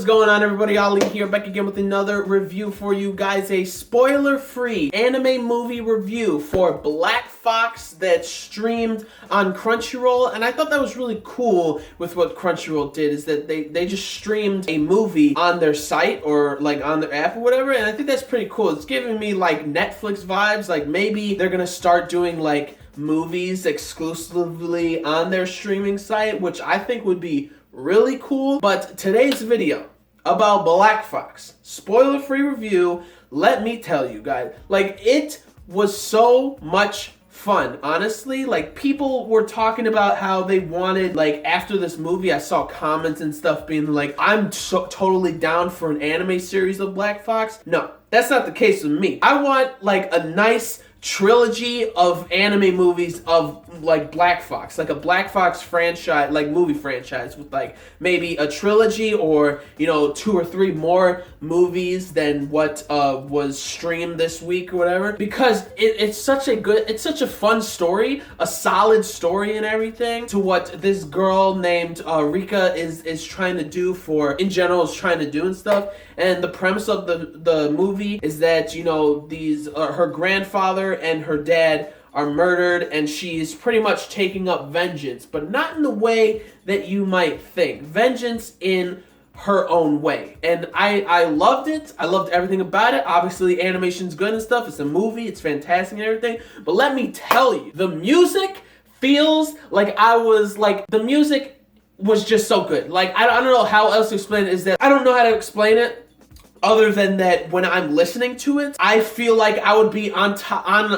What's going on, everybody? Ali here, back again with another review for you guys. A spoiler-free anime movie review for BLACKFOX that streamed on Crunchyroll. And I thought that was really cool with what Crunchyroll did, is that they just streamed a movie on their site or like on their app or whatever. And I think that's pretty cool. It's giving me like Netflix vibes. Like maybe they're gonna start doing like movies exclusively on their streaming site, which I think would be really cool. But today's video about BLACKFOX, spoiler-free review, let me tell you guys, like, it was so much fun, honestly. Like, people were talking about how they wanted, like, after this movie, I saw comments and stuff being like, I'm so totally down for an anime series of BLACKFOX. No, that's not the case with me. I want, like, a nice trilogy of anime movies of like BLACKFOX, like a BLACKFOX franchise, like movie franchise with like maybe a trilogy or, you know, 2 or 3 more movies than what was streamed this week or whatever, because it's such a fun story, a solid story and everything to what this girl named Rika is trying to do in general is trying to do and stuff. And the premise of the movie is that, you know, these her grandfather and her dad are murdered, and she's pretty much taking up vengeance, but not in the way that you might think. Vengeance in her own way. And I loved it. I loved everything about it. Obviously, animation's good and stuff. It's a movie. It's fantastic and everything. But let me tell you, the music feels like the music was just so good. Like, I don't know how else to explain it. Is that I don't know how to explain it other than that when I'm listening to it, I feel like I would be on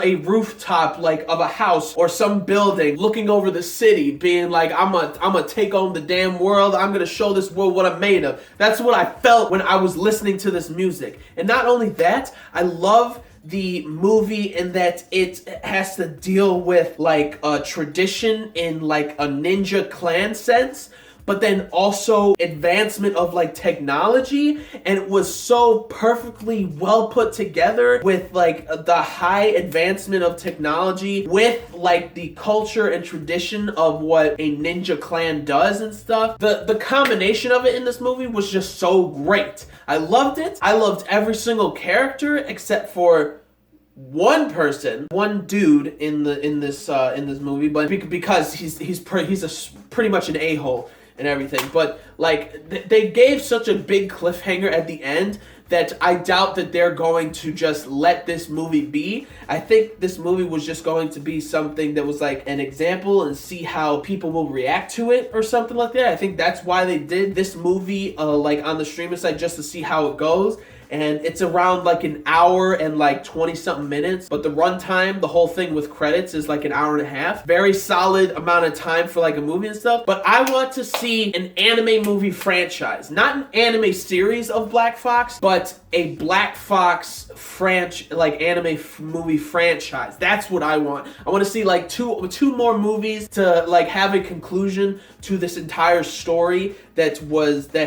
a rooftop like of a house or some building looking over the city being like, I'm gonna take on the damn world. I'm gonna show this world what I'm made of. That's what I felt when I was listening to this music. And not only that, I love the movie in that it has to deal with like a tradition in like a ninja clan sense, but then also advancement of like technology, and it was so perfectly well put together with like the high advancement of technology with like the culture and tradition of what a ninja clan does and stuff. The combination of it in this movie was just so great. I loved it. I loved every single character except for one dude in this movie, but because he's pretty much an a-hole and everything. But like they gave such a big cliffhanger at the end that I doubt that they're going to just let this movie be. I think this movie was just going to be something that was like an example and see how people will react to it or something like that. I think that's why they did this movie like on the streaming site, just to see how it goes. And it's around like an hour and like 20-something minutes. But the runtime, the whole thing with credits, is like an hour and a half. Very solid amount of time for like a movie and stuff. But I want to see an anime movie franchise. Not an anime series of BLACKFOX, but a BLACKFOX anime movie franchise. That's what I want. I want to see like two more movies to like have a conclusion to this entire story that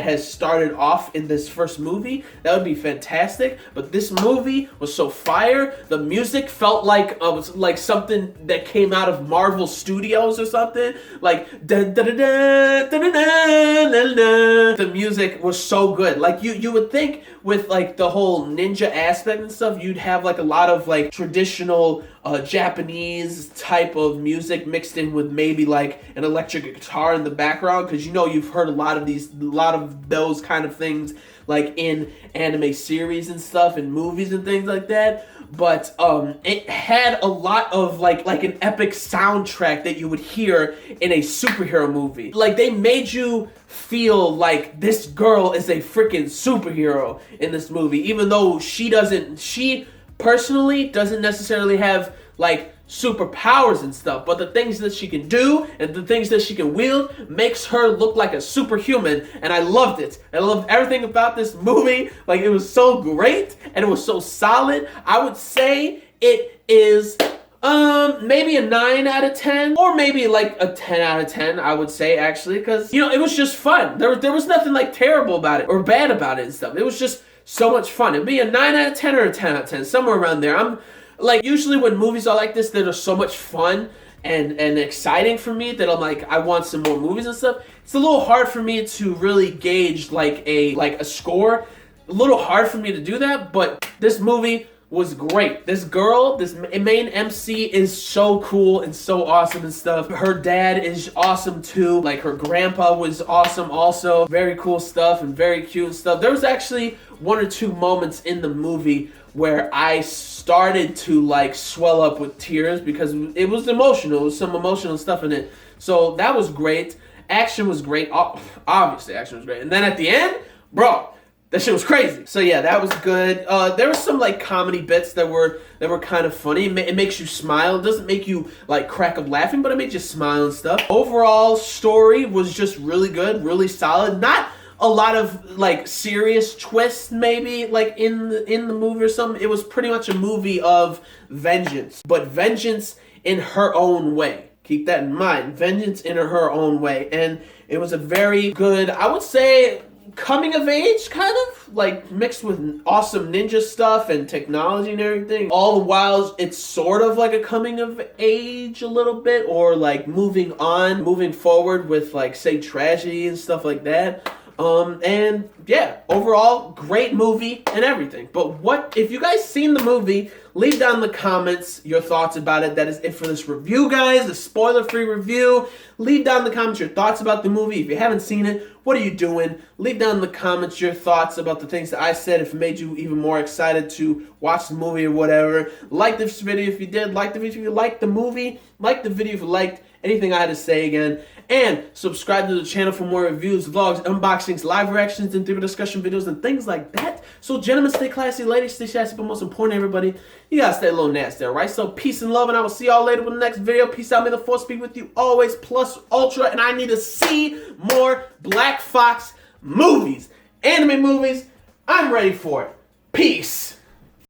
has started off in this first movie. That would be fantastic. But this movie was so fire. The music felt like was like something that came out of Marvel Studios or something. Like da da da da da da da da. The music was so good. Like you would think with like the whole ninja aspect and stuff, you'd have like a lot of like traditional Japanese type of music mixed in with maybe like an electric guitar in the background, because you know you've heard a lot of those kind of things like in anime series and stuff and movies and things like that. But it had a lot of like an epic soundtrack that you would hear in a superhero movie. Like they made you feel like this girl is a freaking superhero in this movie, even though she personally doesn't necessarily have like superpowers and stuff, but the things that she can do and the things that she can wield makes her look like a superhuman. And I loved it. I loved everything about this movie. Like, it was so great and it was so solid. I would say it is maybe a 9 out of 10, or maybe like a 10 out of 10, I would say, actually, because, you know, it was just fun. There was nothing like terrible about it or bad about it and stuff. It was just so much fun. It'd be a 9 out of 10 or a 10 out of 10, somewhere around there. I'm like, usually when movies are like this that are so much fun, and exciting for me that I'm like, I want some more movies and stuff. It's a little hard for me to really gauge like a score. A little hard for me to do that, but this movie was great. This girl, this main MC is so cool and so awesome and stuff. Her dad is awesome too. Like her grandpa was awesome also. Very cool stuff and very cute stuff. There was actually one or two moments in the movie where I started to like swell up with tears because it was emotional. There was some emotional stuff in it. So that was great. Action was great. Obviously action was great. And then at the end, bro, that shit was crazy. So yeah, that was good. There was some like comedy bits that were kind of funny. It makes you smile. It doesn't make you like crack up laughing, but it makes you smile and stuff. Overall story was just really good, really solid. Not a lot of like serious twists maybe like in the movie or something. It was pretty much a movie of vengeance, but vengeance in her own way. Keep that in mind. Vengeance in her own way. And it was a very good, I would say, coming of age, kind of like mixed with awesome ninja stuff and technology and everything. All the while it's sort of like a coming of age a little bit, or like moving forward with like say tragedy and stuff like that. And yeah, overall great movie and everything. But what if you guys seen the movie, leave down in the comments your thoughts about it. That is it for this review, guys, the spoiler-free review. Leave down in the comments your thoughts about the movie. If you haven't seen it, what are you doing? Leave down in the comments your thoughts about the things that I said, if it made you even more excited to watch the movie or whatever. Like this video if you did, like the video if you liked the movie, like the video if you liked anything I had to say again, and subscribe to the channel for more reviews, vlogs, unboxings, live reactions, and theory discussion videos and things like that. So gentlemen, stay classy, ladies, stay sassy, but most important, everybody, you gotta stay a little nasty, alright? So peace and love, and I will see y'all later with the next video. Peace out, may the force be with you always, plus ultra, and I need to see more Black Fox movies, anime movies. I'm ready for it. Peace.